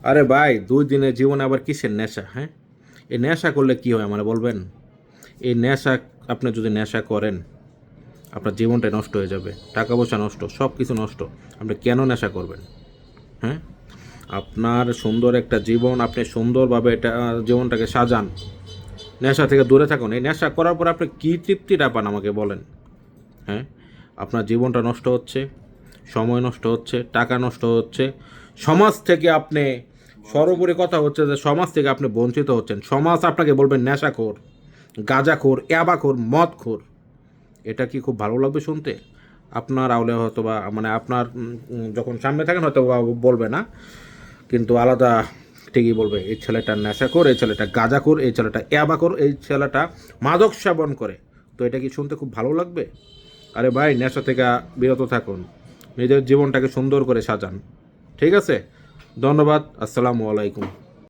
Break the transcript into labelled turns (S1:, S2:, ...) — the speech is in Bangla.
S1: আরে ভাই, 2 দিনের জীবনে আবার কিসের নেশা? হ্যাঁ, এই নেশা করলে কি হয় আমার বলবেন? এই নেশা, আপনি যদি নেশা করেন আপনার জীবনটাই নষ্ট হয়ে যাবে, টাকা পয়সা নষ্ট, সব কিছু নষ্ট। আপনি কেন নেশা করবেন? হ্যাঁ, আপনার সুন্দর একটা জীবন, আপনি সুন্দরভাবে এটা জীবনটাকে সাজান, নেশা থেকে দূরে থাকুন। এই নেশা করার পর আপনি কী তৃপ্তিটা পান আমাকে বলেন? হ্যাঁ, আপনার জীবনটা নষ্ট হচ্ছে, সময় নষ্ট হচ্ছে, টাকা নষ্ট হচ্ছে, সমাজ থেকে আপনি, সর্বোপরি কথা হচ্ছে যে সমাজ থেকে আপনি বঞ্চিত হচ্ছেন। সমাজ আপনাকে বলবেন নেশাখোর, গাঁজাখোর, ইয়াবাখোর, মদখোর। এটা কি খুব ভালো লাগবে শুনতে? আপনার আওলে হয়তো বা মানে আপনার যখন সামনে থাকেন হয়তো বা বলবে না, কিন্তু আলাদা ঠিকই বলবে এই ছেলেটা নেশাখোর, এই ছেলেটা গাঁজাখোর, এই ছেলেটা ইয়াবাখোর, এই ছেলেটা মাদক সেবন করে। তো এটা কি শুনতে খুব ভালো লাগবে? আরে ভাই, নেশা থেকে বিরত থাকুন, নিজের জীবনটাকে সুন্দর করে সাজান। ঠিক আছে, ধন্যবাদ, আসসালামু আলাইকুম।